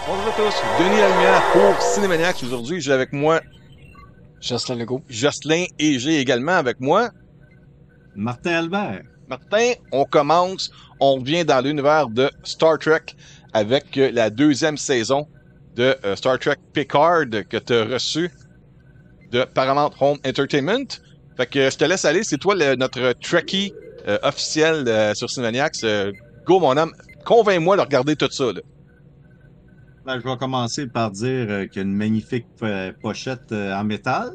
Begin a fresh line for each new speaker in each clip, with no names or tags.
Bonjour à tous, Denis Lalmière pour Cinémaniacs. Aujourd'hui, j'ai avec moi
Jocelyn Legault.
Jocelyn et j'ai également avec moi
Martin Albert.
Martin. On commence, on revient dans l'univers de Star Trek avec la deuxième saison de Star Trek Picard que tu as reçu de Paramount Home Entertainment. Fait que je te laisse aller, c'est toi notre Trekkie officiel sur Cinémaniacs. Go mon homme, convainc-moi de regarder tout ça, là.
Ben, je vais commencer par dire qu'il y a une magnifique pochette en métal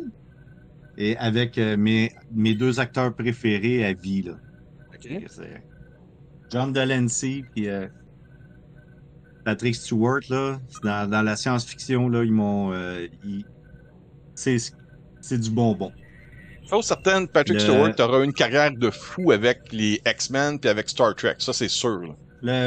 et avec mes deux acteurs préférés à vie, là.
OK.
C'est John Delancey et Patrick Stewart, là. Dans la science-fiction, là, c'est c'est du bonbon.
Chose certaine, Patrick Stewart aura une carrière de fou avec les X-Men puis avec Star Trek, ça c'est sûr, là.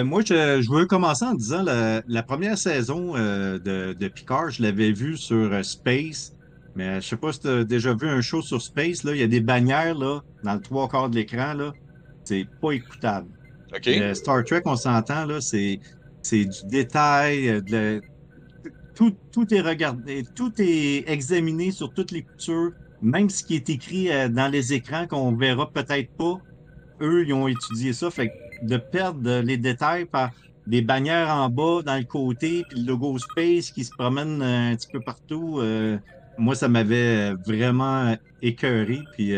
Moi, je veux commencer en disant la première saison de Picard, je l'avais vue sur Space, mais je sais pas si tu as déjà vu un show sur Space, là, il y a des bannières là, dans le trois quarts de l'écran, là. C'est pas écoutable.
OK?
Le Star Trek, on s'entend, là, c'est du détail, tout est regardé, tout est examiné sur toutes les coutures, même ce qui est écrit dans les écrans qu'on verra peut-être pas. Eux, ils ont étudié ça. Fait que de perdre les détails par des bannières en bas, dans le côté, puis le logo Space qui se promène un petit peu partout, moi, ça m'avait vraiment écœuré. Puis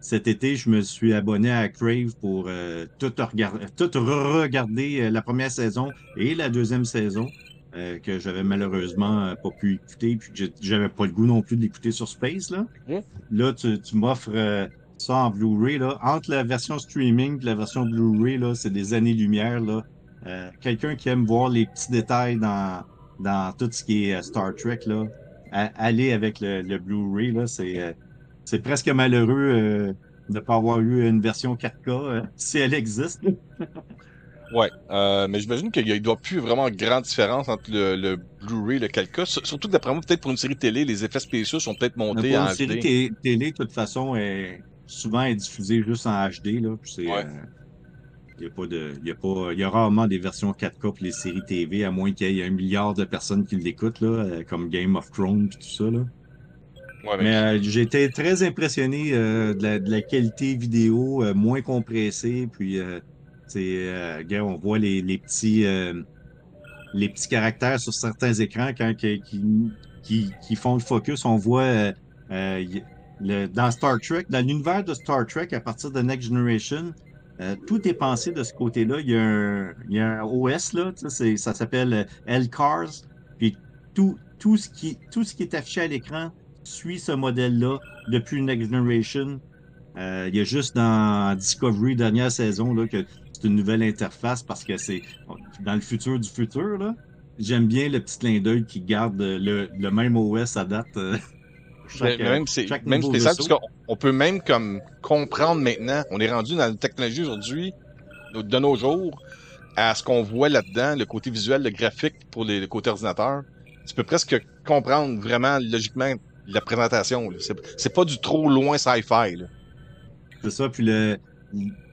cet été, je me suis abonné à Crave pour tout re-regarder la première saison et la deuxième saison. Que j'avais malheureusement pas pu écouter, puis que j'avais pas le goût non plus d'écouter sur Space, là.
Mhm.
Là, tu m'offres ça en Blu-ray, là. Entre la version streaming et la version Blu-ray, là, c'est des années-lumière, là. Quelqu'un qui aime voir les petits détails dans tout ce qui est Star Trek, là, aller avec le Blu-ray, là, c'est presque malheureux de ne pas avoir eu une version 4K, si elle existe.
Ouais, mais j'imagine qu'il ne doit plus vraiment grande différence entre le Blu-ray et le 4K. Surtout que d'après moi, peut-être pour une série télé, les effets spéciaux sont peut-être
Mais
montés
pour une
en
série
HD.
télé, de toute façon, souvent est diffusée juste en HD, là. Puis c'est,
Ouais.
il y a pas de, il y a pas, il y a rarement des versions 4K pour les séries TV, à moins qu'il y ait 1 milliard de personnes qui l'écoutent, là, comme Game of Thrones et tout ça, là.
Ouais, mais
Mais j'ai été très impressionné de la qualité vidéo, moins compressée, puis regarde, on voit les petits caractères sur certains écrans qui font le focus. On voit dans Star Trek, dans l'univers de Star Trek, à partir de Next Generation, tout est pensé de ce côté-là. Il y a un OS, là, tu sais, ça s'appelle LCARS. Puis tout ce qui est affiché à l'écran suit ce modèle-là depuis Next Generation. Il y a juste dans Discovery, dernière saison, là, que c'est une nouvelle interface parce que c'est dans le futur du futur, là. J'aime bien le petit clin d'œil qui garde le même OS à date pour
même c'est
chaque
même
nouveau
spécial parce
vaisseau.
qu'on peut même comme comprendre maintenant. On est rendu dans la technologie aujourd'hui, de nos jours, à ce qu'on voit là-dedans, le côté visuel, le graphique pour le côté ordinateur. Tu peux presque comprendre vraiment logiquement la présentation, là. C'est pas du trop loin sci-fi, là.
C'est ça. Puis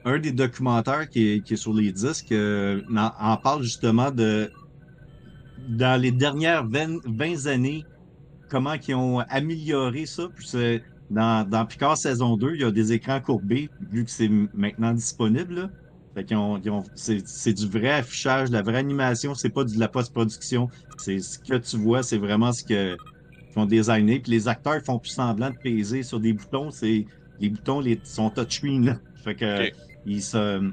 un des documentaires qui est sur les disques en parle justement dans les dernières 20 années, comment ils ont amélioré ça. Puis dans Picard saison 2, il y a des écrans courbés, vu que c'est maintenant disponible, là. Fait c'est du vrai affichage, de la vraie animation, c'est pas de la post-production. C'est ce que tu vois, c'est vraiment ce qu'ils ont designé. Puis les acteurs font plus semblant de peser sur des boutons. Les boutons sont touchscreen, là. Fait que
OK.
ils se,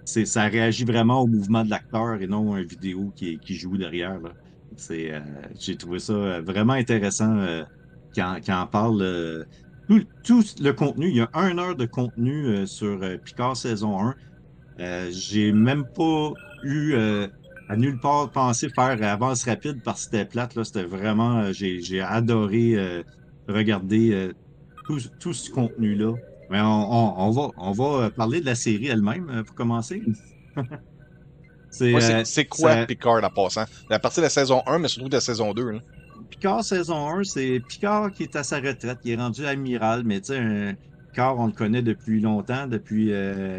ça réagit vraiment au mouvement de l'acteur et non une vidéo qui joue derrière, là. J'ai trouvé ça vraiment intéressant qui en parle. Tout le contenu, il y a 1 heure de contenu sur Picard saison 1. J'ai même pas eu à nulle part pensé faire avance rapide parce que c'était plate, là. C'était vraiment, j'ai adoré regarder tout ce contenu-là. Mais on va parler de la série elle-même pour commencer. C'est
Ouais, c'est quoi
ça,
Picard en passant? À partir de la saison 1, mais surtout de la saison 2, là.
Picard saison 1, c'est Picard qui est à sa retraite, qui est rendu amiral, mais tu sais, Picard, on le connaît depuis longtemps, depuis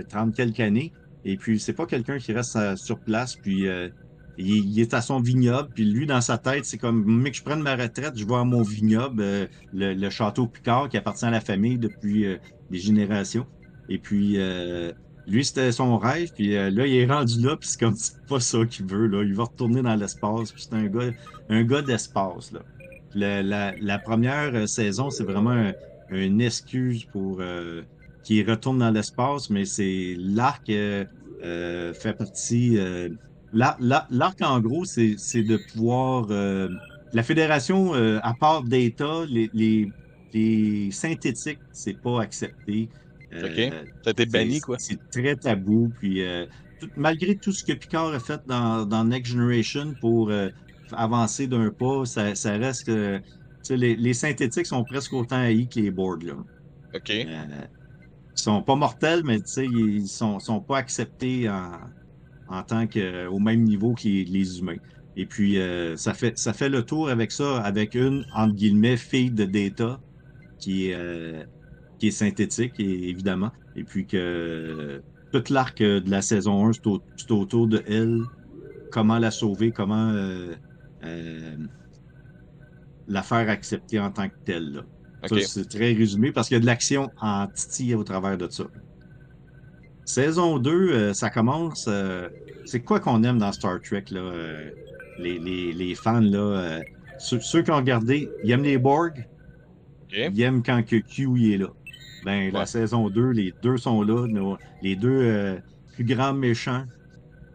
30 quelques années. Et puis, c'est pas quelqu'un qui reste sur place. Puis, il est à son vignoble, puis lui, dans sa tête, c'est comme, mec, je prenne ma retraite, je vais à mon vignoble, le château Picard qui appartient à la famille depuis des générations. Et puis, lui, c'était son rêve, puis là, il est rendu là, puis c'est comme, c'est pas ça qu'il veut, là. Il va retourner dans l'espace, puis c'est un gars d'espace, là. La première saison, c'est vraiment une excuse pour qu'il retourne dans l'espace, mais c'est l'arc fait partie. L'arc, en gros, c'est de pouvoir. La Fédération, à part Data, les synthétiques, c'est pas accepté.
OK.
Euh,
Ça a été
c'est
banni, quoi.
c'est très tabou. Puis, malgré tout ce que Picard a fait dans Next Generation pour avancer d'un pas, ça reste que tu sais, les synthétiques sont presque autant haïs que les Borg, là.
OK.
Ils sont pas mortels, mais tu sais, ils sont pas acceptés en tant que au même niveau que les humains. Et puis, ça fait le tour avec ça, avec une, entre guillemets, fille de Data qui est synthétique, évidemment. Et puis que tout l'arc de la saison 1, c'est autour de elle, comment la sauver, comment euh, la faire accepter en tant que telle, là. Ça,
OK.
c'est très résumé parce qu'il y a de l'action en titille au travers de ça. Saison 2, ça commence. C'est quoi qu'on aime dans Star Trek, là? Les fans, là, ceux qui ont regardé, ils aiment les Borg,
OK.
ils aiment quand que Q y est là. Ben,
Ouais.
la saison 2, les deux sont là. Les deux plus grands méchants.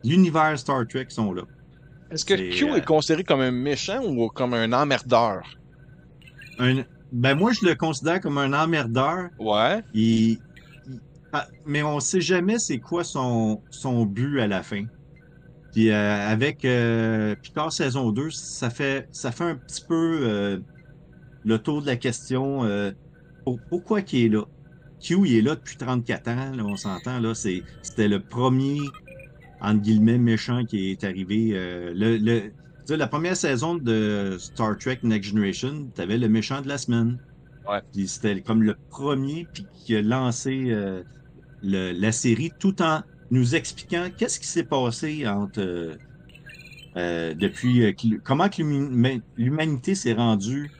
L'univers Star Trek sont là.
Est-ce que
C'est
Q est considéré comme un méchant ou comme un emmerdeur?
un. Ben, moi, je le considère comme un emmerdeur.
Ouais.
Mais on sait jamais c'est quoi son but à la fin. Puis avec Picard saison 2, ça fait un petit peu le tour de la question. Pourquoi qu'il est là? Q, il est là depuis 34 ans, là, on s'entend, là. C'était le premier, entre guillemets, méchant qui est arrivé. Tu sais, la première saison de Star Trek Next Generation, tu avais le méchant de la semaine.
Ouais.
Puis c'était comme le premier puis qui a lancé la série tout en nous expliquant qu'est-ce qui s'est passé entre depuis comment que l'humanité s'est rendue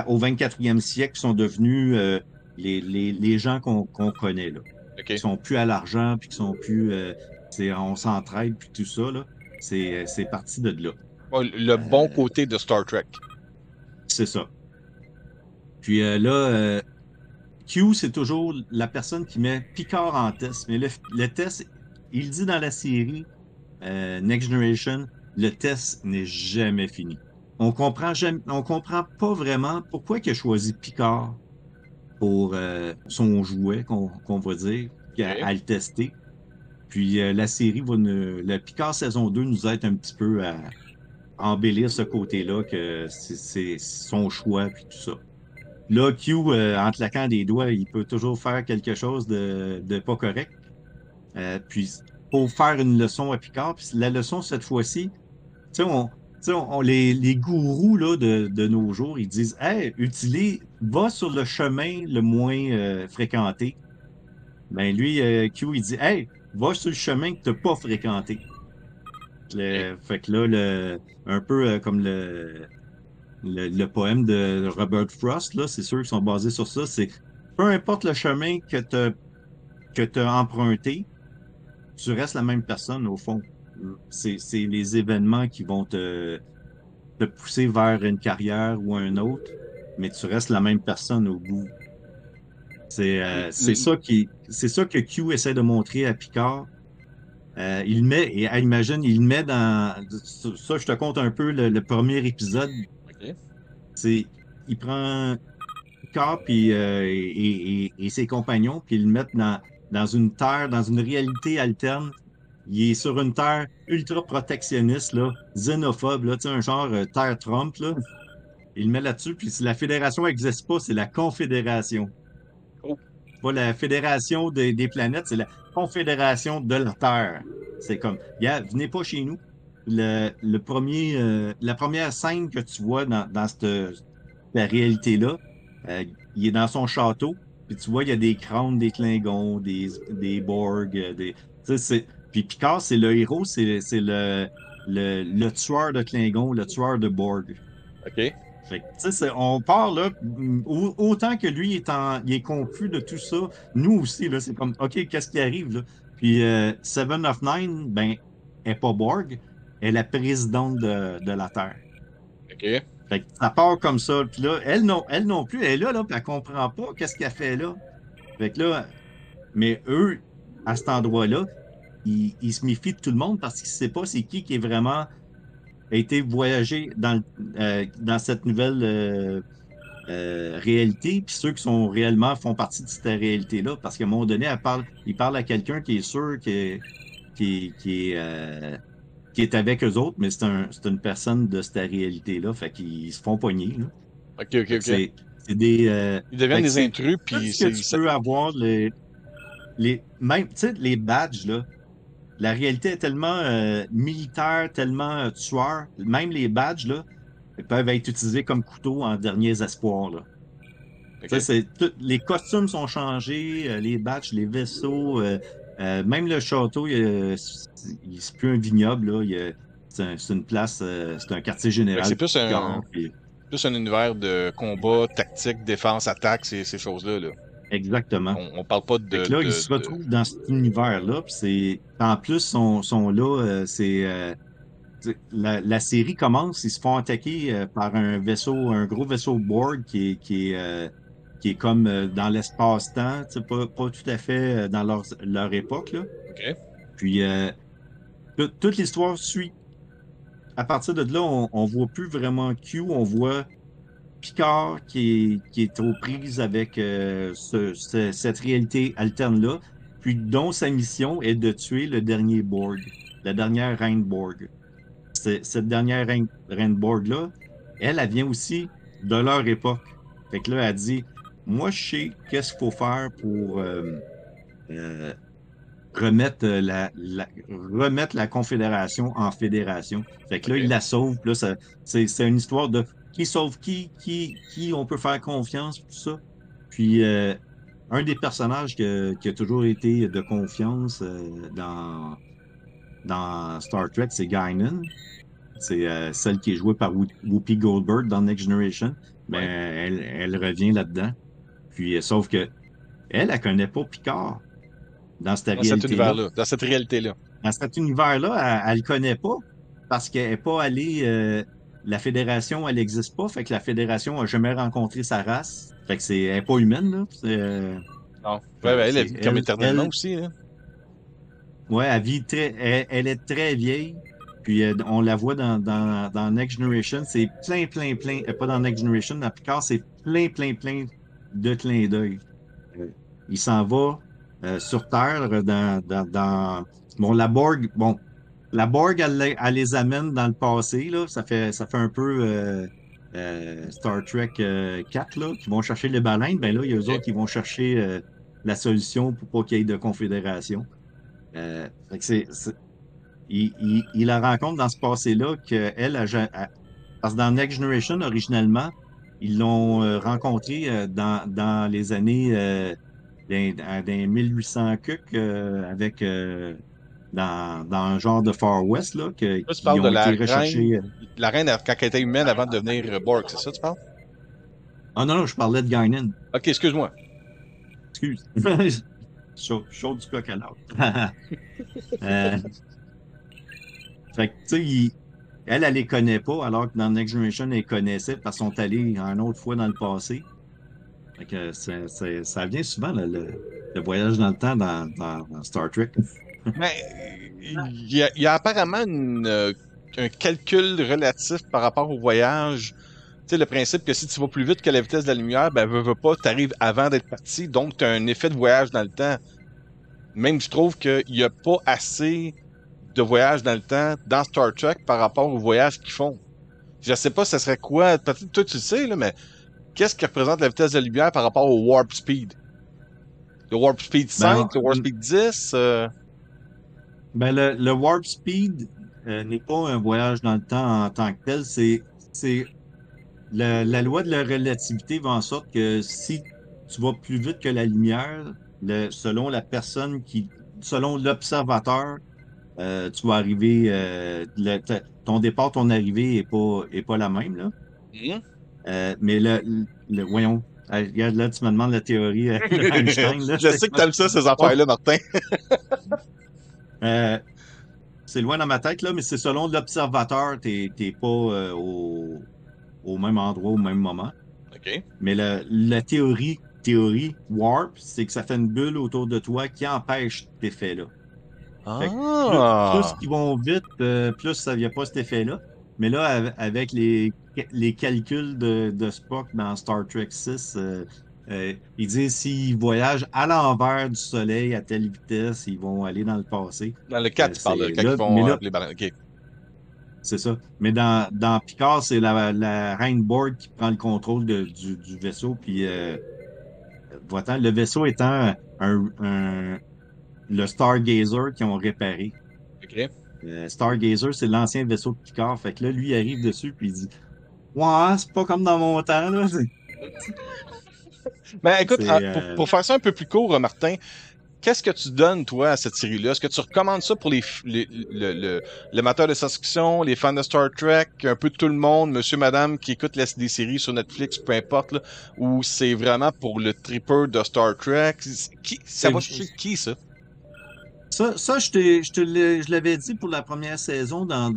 au 24e siècle, qui sont devenus les gens qu'on connaît là, qui
OK.
sont plus à l'argent puis qui sont plus on s'entraide puis tout ça là, c'est parti de là.
Ouais, le bon côté de Star Trek.
C'est ça. Puis là, Q, c'est toujours la personne qui met Picard en test. Mais le test, il dit dans la série Next Generation, le test n'est jamais fini. On comprend pas vraiment pourquoi il a choisi Picard pour son jouet, qu'on va dire, à le tester. Puis la série le Picard saison 2 nous aide un petit peu à embellir ce côté-là, que c'est son choix, puis tout ça. Là, Q, en claquant des doigts, il peut toujours faire quelque chose de pas correct. Puis, pour faire une leçon à Picard, puis la leçon, cette fois-ci, tu sais, les gourous là, de nos jours, ils disent, hey, va sur le chemin le moins fréquenté. Ben lui, Q, il dit, hey, va sur le chemin que tu n'as pas fréquenté. Fait que là, un peu comme le poème de Robert Frost, là, c'est sûr qu'ils sont basés sur ça. C'est peu importe le chemin que tu as emprunté, tu restes la même personne au fond. C'est les événements qui vont te pousser vers une carrière ou un autre, mais tu restes la même personne au bout. C'est ça que Q essaie de montrer à Picard. Imagine, il met dans ça, je te compte un peu le premier épisode.
OK.
Il prend Picard puis, et ses compagnons, puis ils le mettent dans une terre, dans une réalité alterne. Il est sur une terre ultra protectionniste, là, xénophobe, là, tu sais, un genre terre Trump, là. Il le met là-dessus, puis si la fédération n'existe pas, c'est la confédération.
Oh.
C'est pas la fédération des planètes, c'est la confédération de la Terre. C'est comme, venez pas chez nous. La première scène que tu vois dans la réalité-là, il est dans son château, puis tu vois, il y a des crânes, des Klingons, des Borg, tu sais, Puis Picard, c'est le héros, c'est le tueur de Klingon, le tueur de Borg.
OK.
Fait que, tu sais, on part là, autant que lui il est confus de tout ça, nous aussi, là, c'est comme, OK, qu'est-ce qui arrive, là? Puis Seven of Nine, ben, elle n'est pas Borg, elle est la présidente de la Terre.
OK.
Fait que ça part comme ça. Puis là, elle non plus, elle est là, puis elle comprend pas qu'est-ce qu'elle fait là. Fait que là, mais eux, à cet endroit-là, ils se méfient de tout le monde parce qu'ils ne savent pas c'est qui est vraiment a été voyager dans cette nouvelle réalité, puis ceux qui sont réellement font partie de cette réalité-là. Parce qu'à un moment donné, il parle à quelqu'un qui est sûr qui est avec eux autres, mais c'est une personne de cette réalité-là. Fait qu'ils se font pogner, là.
OK, OK,
Fait que
OK.
c'est des.
Ils deviennent
Fait que
des
c'est
intrus,
tout
puis
ce que tu peux avoir, même, tu sais, les badges, là. La réalité est tellement militaire, tellement tueur. Même les badges, là, ils peuvent être utilisés comme couteau en derniers espoirs, là.
OK.
Les costumes sont changés, les badges, les vaisseaux, même le château, c'est plus un vignoble, là. C'est une place, c'est un quartier
Fait que
général.
c'est plus
Picard,
plus un univers de combat, tactique, défense, attaque, ces choses-là, là.
exactement.
On parle pas
Fait que là, ils se retrouvent dans cet univers-là, puis en plus, sont là, la série commence, ils se font attaquer par un gros vaisseau Borg qui est comme dans l'espace-temps, tu sais, pas tout à fait dans leur époque, là.
OK.
Puis toute l'histoire suit. À partir de là, on voit plus vraiment Q, on voit Picard qui est aux prises avec cette réalité alterne-là, puis dont sa mission est de tuer le dernier Borg, la dernière reine Borg. Cette dernière reine Borg-là, elle vient aussi de leur époque. Fait que là, elle dit, moi, je sais qu'est-ce qu'il faut faire pour euh, remettre remettre la Confédération en fédération. Fait que là,
OK.
il la sauve. Puis là, c'est une histoire de qui sauve qui on peut faire confiance, tout ça. Puis, un des personnages qui a toujours été de confiance dans Star Trek, c'est Guinan. C'est celle qui est jouée par Whoopi Goldberg dans Next Generation. Mais
Ouais.
elle revient là-dedans. Puis, sauf que elle connaît pas Picard dans cette
Dans cet
réalité-là.
univers-là, dans cette réalité-là.
Dans cet univers-là, elle le connaît pas parce qu'elle n'est pas allée. La Fédération, elle n'existe pas. Fait que la Fédération n'a jamais rencontré sa race. Fait que elle n'est pas humaine, là.
Non. Ouais, ben, elle vit comme éternellement
elle,
aussi, hein.
ouais, elle est très vieille. Puis on la voit dans Next Generation. C'est plein. Pas dans Next Generation, dans Picard, c'est plein de clins d'œil. Il s'en va sur Terre bon, la Borg, elle les amène dans le passé, là. Ça fait un peu Star Trek 4, là, qui vont chercher les baleines. Ben là, il y a eux
OK.
autres qui vont chercher la solution pour pas qu'il y ait de confédération. Fait que il la rencontre dans ce passé-là parce que dans Next Generation, originalement, ils l'ont rencontré dans les années dans 1800 avec dans un genre de Far West là,
Là, tu
qui
parles de
ont été recherchés.
la reine quand elle était humaine avant de devenir Borg, c'est ça, tu parles?
Ah non, je parlais de Guinan.
OK, excuse-moi.
Excuse. Chaud du coq à l'âne. Fait que, tu sais, elle les connaît pas, alors que dans Next Generation, elle les connaissait parce qu'ils sont allés une autre fois dans le passé. Fait que ça vient souvent, le voyage dans le temps dans Star Trek.
Mais il y a apparemment un calcul relatif par rapport au voyage. Tu sais, le principe que si tu vas plus vite que la vitesse de la lumière, ben, veux pas, t'arrives avant d'être parti, donc t'as un effet de voyage dans le temps. Même, je trouve qu'il n'y a pas assez de voyage dans le temps dans Star Trek par rapport au voyage qu'ils font. Je sais pas, ce serait quoi, peut-être toi tu le sais, là, mais qu'est-ce qui représente la vitesse de la lumière par rapport au Warp Speed? Le Warp Speed 5, le Warp Speed 10?
Ben, le Warp Speed n'est pas un voyage dans le temps en tant que tel. C'est la loi de la relativité va en sorte que si tu vas plus vite que la lumière, selon la personne selon l'observateur, tu vas arriver, ton départ, ton arrivée est pas la même, là.
Mhm.
Mais voyons, regarde là, tu me demandes la théorie d'Einstein, là,
Je
c'est
sais que
quoi?
t'aimes ça, ces
Oh,
affaires-là, Martin.
euh, c'est loin dans ma tête, là, mais c'est selon l'observateur, t'es pas au même endroit au même moment.
OK.
Mais la théorie warp, c'est que ça fait une bulle autour de toi qui empêche cet effet-là. Fait que plus
Ah!
qu'ils vont vite, plus ça n'y a pas cet effet-là. Mais là, avec les calculs de Spock dans Star Trek 6, ils disent s'ils voyagent à l'envers du Soleil à telle vitesse, ils vont aller dans le passé.
Dans le 4, tu parles,
C'est
quand ils
là, mais
font
là,
les ballons. OK.
c'est ça. Mais dans Picard, c'est la Reine Borg qui prend le contrôle du vaisseau. Puis, voilà, le vaisseau étant le Stargazer qu'ils ont réparé.
OK.
Stargazer, c'est l'ancien vaisseau de Picard. Fait que là, lui, il arrive dessus, puis il dit ouais, c'est pas comme dans mon temps, là.
Ben, écoute,
C'est,
pour faire ça un peu plus court, Martin, qu'est-ce que tu donnes, toi, à cette série-là? Est-ce que tu recommandes ça pour le amateur de science-fiction, les fans de Star Trek, un peu tout le monde, monsieur, madame, qui écoute des séries sur Netflix, peu importe, là, ou c'est vraiment pour le tripper de Star Trek? Ça va chez qui, ça?
ça je l'avais dit pour la première saison dans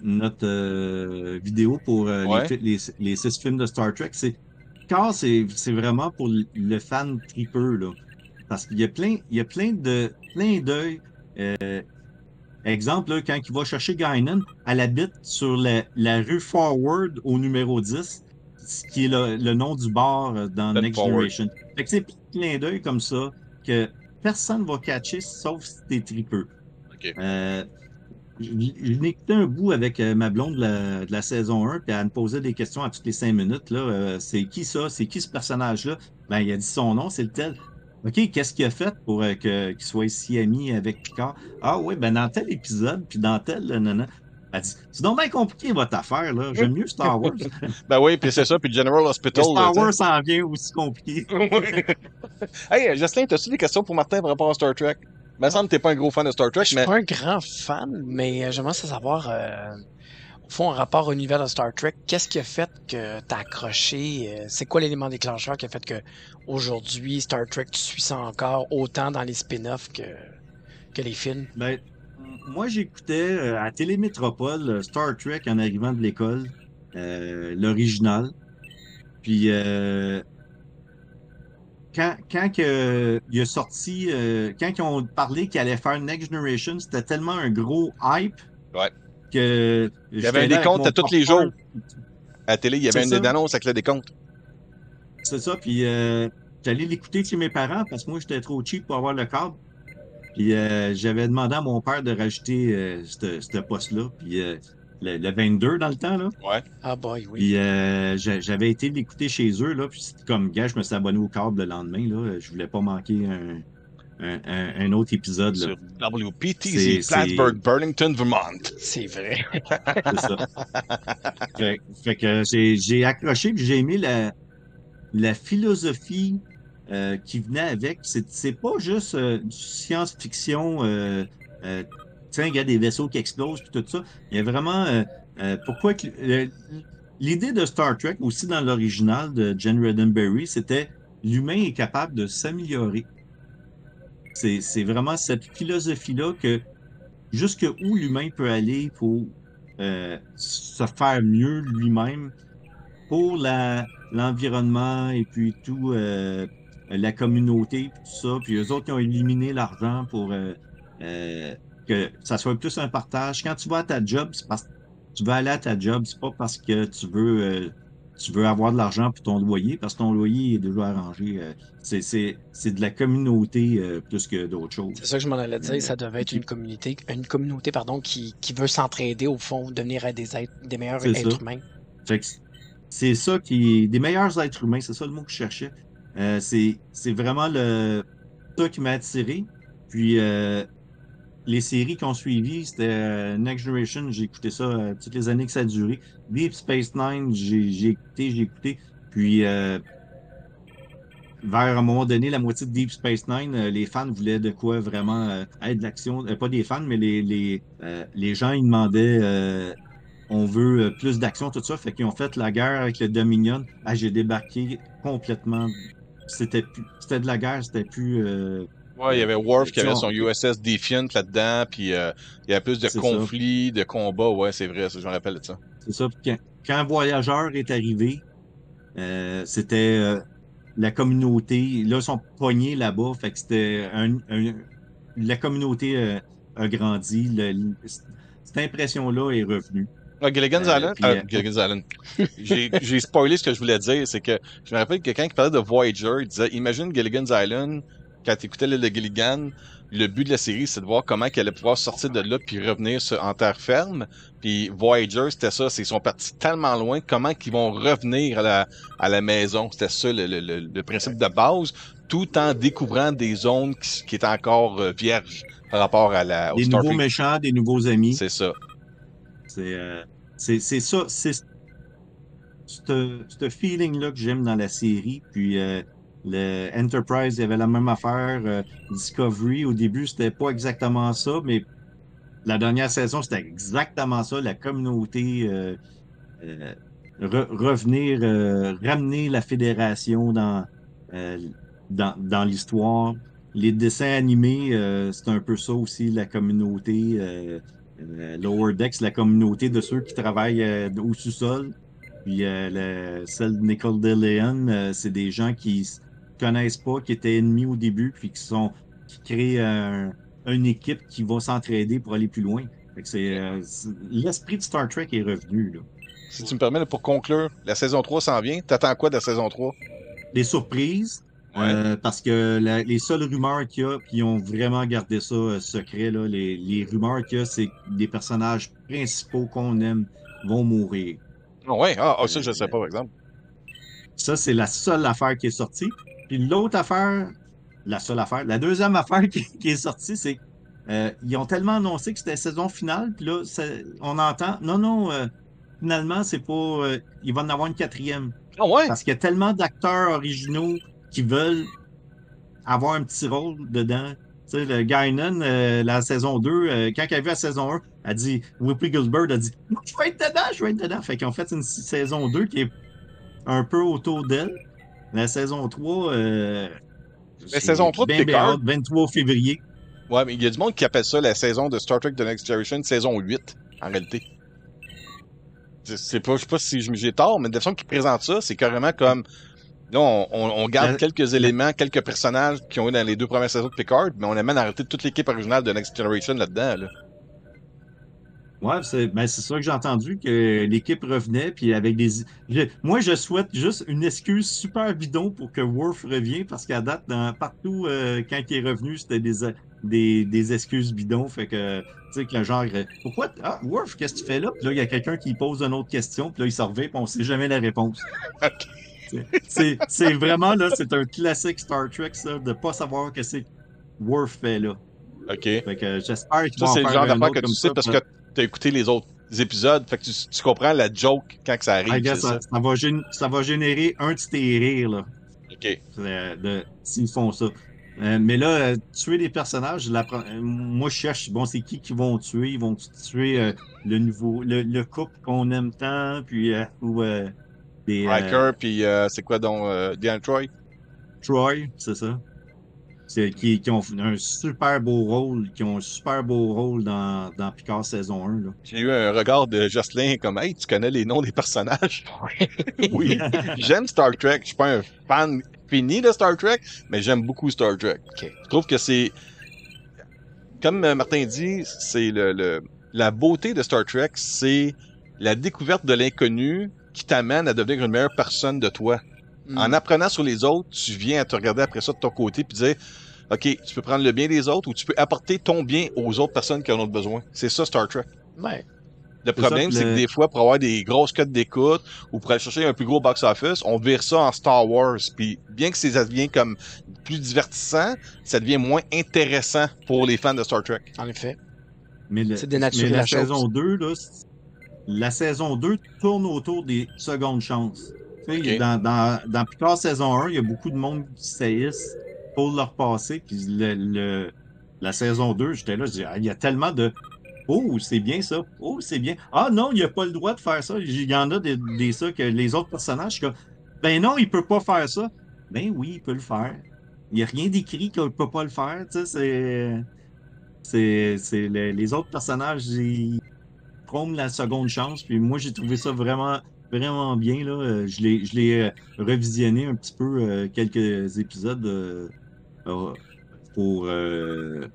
notre vidéo pour
Ouais,
les 6 films de Star Trek. Car c'est vraiment pour le fan tripeux, là. Parce qu'il y a plein d'œils. Exemple, là, quand il va chercher Guinan, elle habite sur la rue Forward au numéro 10, ce qui est le nom du bar dans
Dead
Next
Forward.
Generation. Fait que c'est plein de clins d'œil comme ça que personne va catcher sauf si t'es tripeux.
OK.
Euh, je n'ai écouté un bout avec ma blonde de la saison 1, puis elle me posait des questions à toutes les 5 minutes. Là, c'est qui ça? C'est qui ce personnage-là? Ben, il a dit son nom, c'est le tel. OK, qu'est-ce qu'il a fait pour qu'il soit si ami avec Picard? Ah oui, ben dans tel épisode, puis dans tel, nanana. Elle dit, c'est donc bien compliqué votre affaire, là. J'aime mieux Star Wars.
Ben oui, puis c'est ça, puis General
Mais
Hospital,
Star
tu sais.
Wars s'en vient aussi compliqué.
Hey, Jocelyn, t'as-tu des questions pour Martin par rapport à Star Trek? Il me semble que t'es pas un gros fan de Star Trek,
Je suis
mais
pas un grand fan, mais j'aimerais savoir, au fond, en rapport au univers de Star Trek, qu'est-ce qui a fait que t'as accroché? C'est quoi l'élément déclencheur qui a fait que aujourd'hui Star Trek, tu suis ça encore autant dans les spin-offs que les films?
Ben, moi, j'écoutais à Télémétropole Star Trek en arrivant de l'école, l'original. Puis il a sorti, quand ils ont parlé qu'ils allaient faire Next Generation, c'était tellement un gros hype
ouais.
que
Il y avait un
j'étais là avec
décompte
mon
à tous les
popcorn.
jours. À la télé, il y avait
C'est ça,
une annonce avec le décompte.
c'est ça. Puis j'allais l'écouter chez mes parents parce que moi, j'étais trop cheap pour avoir le câble. Puis j'avais demandé à mon père de rajouter ce poste-là. Puis le 22 dans le temps, là.
Ouais.
Ah boy, oui.
Puis j'avais été l'écouter chez eux, là. Puis c'était comme, gars, je me suis abonné au câble le lendemain, là. Je voulais pas manquer un autre épisode, là.
Sur WPTZ,
C'est
Plattsburgh, Burlington, Vermont.
C'est vrai.
c'est ça. Fait que j'ai accroché, puis j'ai aimé la philosophie qui venait avec. C'est pas juste du science-fiction, tiens, il y a des vaisseaux qui explosent, puis tout ça. Il y a vraiment l'idée de Star Trek, aussi dans l'original de Gene Roddenberry, c'était l'humain est capable de s'améliorer. C'est vraiment cette philosophie-là que jusque où l'humain peut aller pour se faire mieux lui-même pour l'environnement et puis tout la communauté puis tout ça. Puis eux autres qui ont éliminé l'argent pour que ça soit plus un partage. Quand tu vas à ta job, c'est parce que tu veux aller à ta job, c'est pas parce que tu veux avoir de l'argent pour ton loyer, parce que ton loyer est déjà arrangé. C'est de la communauté plus que d'autres choses.
C'est ça que je m'en allais dire. Ça devait être une communauté, pardon, qui veut s'entraider au fond, devenir des meilleurs
C'est ça.
êtres humains.
Fait que c'est ça des meilleurs êtres humains, c'est ça le mot que je cherchais. C'est vraiment ça qui m'a attiré. Puis les séries qui ont suivi, c'était Next Generation, j'ai écouté ça toutes les années que ça a duré. Deep Space Nine, j'ai écouté. Puis vers un moment donné, la moitié de Deep Space Nine, les fans voulaient de quoi vraiment être de l'action. Pas des fans, mais les gens, ils demandaient on veut plus d'action, tout ça. Fait qu'ils ont fait la guerre avec le Dominion. Ah, j'ai débarqué complètement. C'était de la guerre, c'était plus.
Ouais, il y avait Worf qui
tu sais,
avait son USS Defiant là-dedans, puis il y avait plus de
c'est ça.
conflits, de combats, ouais, c'est vrai, ça, je me rappelle de ça.
C'est ça. Puis quand Voyageur est arrivé, c'était la communauté. Là, ils sont pognés là-bas. Fait que c'était la communauté a grandi. Cette impression-là est revenue.
Ah, Gilligan's Island?
Puis,
Gilligan's Island. J'ai spoilé ce que je voulais dire, c'est que je me rappelle que quelqu'un qui parlait de Voyager, il disait, imagine Gilligan's Island, quand tu écoutais l'île de Gilligan, le but de la série, c'est de voir comment qu'elle allait pouvoir sortir de là puis revenir en terre ferme. Puis Voyager, c'était ça, c'est ils sont partis tellement loin, comment qu'ils vont revenir à la maison. C'était ça le principe de base, tout en découvrant des zones qui étaient encore vierges par rapport au
des nouveaux
Starfleet.
méchants, des nouveaux amis.
C'est ça.
C'est ça, c'est ce feeling-là que j'aime dans la série. Puis le Enterprise, il y avait la même affaire. Discovery, au début, c'était pas exactement ça, mais la dernière saison, c'était exactement ça. La communauté revenir, ramener la fédération dans l'histoire. Les dessins animés, c'est un peu ça aussi, la communauté. Lower Decks, la communauté de ceux qui travaillent au sous-sol. Puis celle de Nickelodeon, c'est des gens qui se connaissent pas, qui étaient ennemis au début, puis qui créent une équipe qui va s'entraider pour aller plus loin. Fait que l'esprit de Star Trek est revenu, là.
Si tu me permets, là, pour conclure, la saison 3 s'en vient. T'attends quoi de la saison 3?
Des surprises.
Ouais.
Parce que les seules rumeurs qu'il y a, puis ils ont vraiment gardé ça secret, là, les rumeurs qu'il y a, c'est que les personnages principaux qu'on aime vont mourir.
Ouais, ça, je sais pas, par exemple.
Ça, c'est la seule affaire qui est sortie. Puis l'autre affaire, la deuxième affaire qui est sortie, c'est ils ont tellement annoncé que c'était saison finale, puis là, on entend, non, finalement, c'est pas, il va en avoir une quatrième.
Ah ouais?
Parce qu'il y a tellement d'acteurs originaux qui veulent avoir un petit rôle dedans. Tu sais, le Guinan, la saison 2, quand elle a vu la saison 1, elle dit, Whoopi Goldberg a dit, moi, je vais être dedans. Fait qu'ils ont fait une saison 2 qui est un peu autour d'elle. La saison 3,
La saison 3 de
bien
Picard.
hâte, 23 février.
Ouais, mais il y a du monde qui appelle ça la saison de Star Trek The Next Generation, saison 8, en réalité. Je sais pas si j'ai tort, mais de la façon qu'ils présentent ça, c'est carrément comme... Là, on garde quelques éléments, quelques personnages qui ont eu dans les 2 premières saisons de Picard, mais on amène à arrêter toute l'équipe originale de Next Generation là-dedans, là.
Ouais, c'est ça que j'ai entendu, que l'équipe revenait, puis avec moi, je souhaite juste une excuse super bidon pour que Worf revienne, parce qu'à date, partout, quand il est revenu, c'était des excuses bidons, fait que, tu sais, que le genre, pourquoi, Worf, qu'est-ce que tu fais là? Puis là, il y a quelqu'un qui pose une autre question, puis là, il se revient, puis on sait jamais la réponse. C'est vraiment, là, c'est un classique Star Trek, ça, de pas savoir que c'est Worf fait là.
OK.
Fait que j'espère qu'ils
Ça,
vont
c'est le
en
genre
faire un
d'affaire
autre
que
comme
tu sais
ça.
parce que t'as écouté les autres épisodes, fait que tu comprends la joke quand que ça arrive,
I guess
c'est ça?
ça va générer un de tes rires, là,
OK.
s'ils font ça. Mais là, tuer des personnages, moi, je cherche, bon, c'est qui vont tuer? Ils vont tuer le couple qu'on aime tant, puis ou des
Riker, puis c'est quoi donc, Deanna Troy?
Troy, c'est ça. Qui ont un super beau rôle, dans Picard saison 1, là.
J'ai eu un regard de Jocelyn comme « Hey, tu connais les noms des personnages? » Oui, j'aime Star Trek. Je suis pas un fan fini de Star Trek, mais j'aime beaucoup Star Trek.
OK.
Je trouve que c'est... Comme Martin dit, c'est la beauté de Star Trek, c'est la découverte de l'inconnu qui t'amène à devenir une meilleure personne de toi. En apprenant sur les autres, tu viens à te regarder après ça de ton côté puis dire « OK, tu peux prendre le bien des autres ou tu peux apporter ton bien aux autres personnes qui en ont besoin. » C'est ça, Star Trek.
Ouais.
Le problème, c'est que des fois, pour avoir des grosses cotes d'écoute ou pour aller chercher un plus gros box-office, on vire ça en Star Wars. Puis bien que ça devient comme plus divertissant, ça devient moins intéressant pour les fans de Star Trek.
En effet.
C'est
dénaturer la chose.
saison 2, là, la saison 2 tourne autour des secondes chances. Tu sais,
Ok.
dans Picard saison 1, il y a beaucoup de monde qui saillissent pour leur passer. Puis la saison 2, j'étais là, je dis, ah, il y a tellement de oh, c'est bien ça. Oh, c'est bien. Ah non, il n'a pas le droit de faire ça. Il y en a des ça que les autres personnages, je suis comme, ben non, il peut pas faire ça. Ben oui, il peut le faire. Il n'y a rien d'écrit qu'il ne peut pas le faire. Tu sais, les autres personnages, ils prennent la seconde chance. Puis moi, j'ai trouvé ça vraiment, vraiment bien. Là. Je l'ai revisionné un petit peu quelques épisodes pour me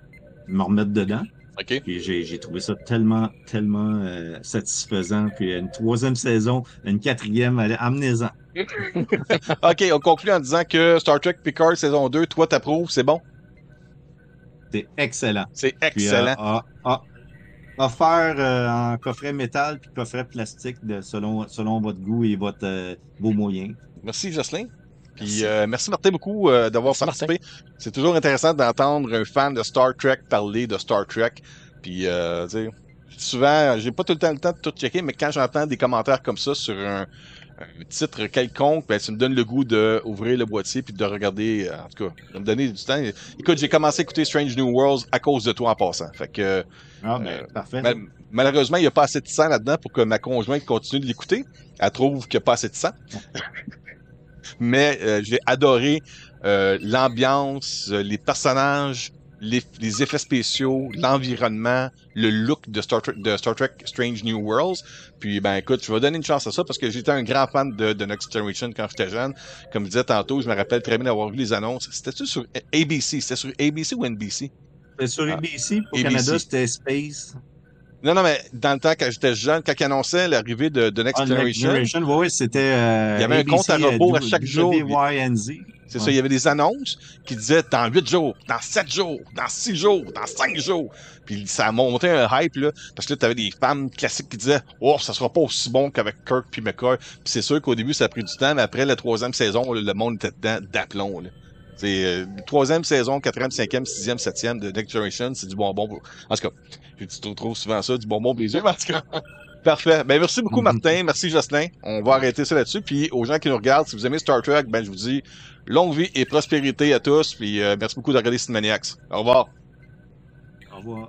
remettre dedans.
OK.
Puis j'ai trouvé ça tellement, tellement satisfaisant. Puis une troisième saison, une quatrième, allez, amenez-en.
OK, on conclut en disant que Star Trek Picard saison 2, toi, t'approuves, c'est bon?
C'est excellent.
C'est
Puis
excellent.
offert en coffret métal puis coffret plastique selon votre goût et vos moyens.
Merci, Jocelyn. Puis
Merci.
merci, Martin, beaucoup d'avoir
Merci, Martin.
participé. C'est toujours intéressant d'entendre un fan de Star Trek parler de Star Trek. Puis, tu sais, souvent, j'ai pas tout le temps de tout checker, mais quand j'entends des commentaires comme ça sur un titre quelconque, ben, ça me donne le goût d'ouvrir le boîtier puis de regarder, en tout cas, de me donner du temps. Écoute, j'ai commencé à écouter Strange New Worlds à cause de toi en passant. Fait que,
Ah, ben, parfait.
malheureusement, il n'y a pas assez de sang là-dedans pour que ma conjointe continue de l'écouter. Elle trouve qu'il n'y a pas assez de sang. Mais j'ai adoré l'ambiance, les personnages, les effets spéciaux, l'environnement, le look de Star Trek Strange New Worlds. Puis, ben écoute, je vais donner une chance à ça parce que j'étais un grand fan de Next Generation quand j'étais jeune. Comme je disais tantôt, je me rappelle très bien d'avoir vu les annonces. C'était-tu sur ABC? C'était sur ABC ou NBC?
C'est sur ABC. Pour
ABC.
Canada, c'était Space.
Non, mais dans le temps, quand j'étais jeune, quand ils annonçaient l'arrivée de Next Generation,
Oui, c'était.
il y avait un compte à rebours à chaque jour.
WYNZ.
C'est ça, il y avait des annonces qui disaient dans 8 jours, dans 7 jours, dans 6 jours, dans 5 jours. Puis ça a monté un hype, là, parce que là, t'avais des fans classiques qui disaient « Oh, ça sera pas aussi bon qu'avec Kirk puis McCoy. » Puis c'est sûr qu'au début, ça a pris du temps, mais après la troisième saison, là, le monde était dedans d'aplomb. C'est troisième saison, quatrième, cinquième, sixième, septième de Next Generation, c'est du bonbon. En tout cas, je dis trop souvent ça, du bonbon pour les yeux, mais en tout cas... Parfait. Ben, merci beaucoup, Martin. Merci, Jocelyn. On va arrêter ça là-dessus. Puis, aux gens qui nous regardent, si vous aimez Star Trek, ben, je vous dis longue vie et prospérité à tous. Puis, merci beaucoup de regarder Cinemaniacs. Au revoir.
Au revoir.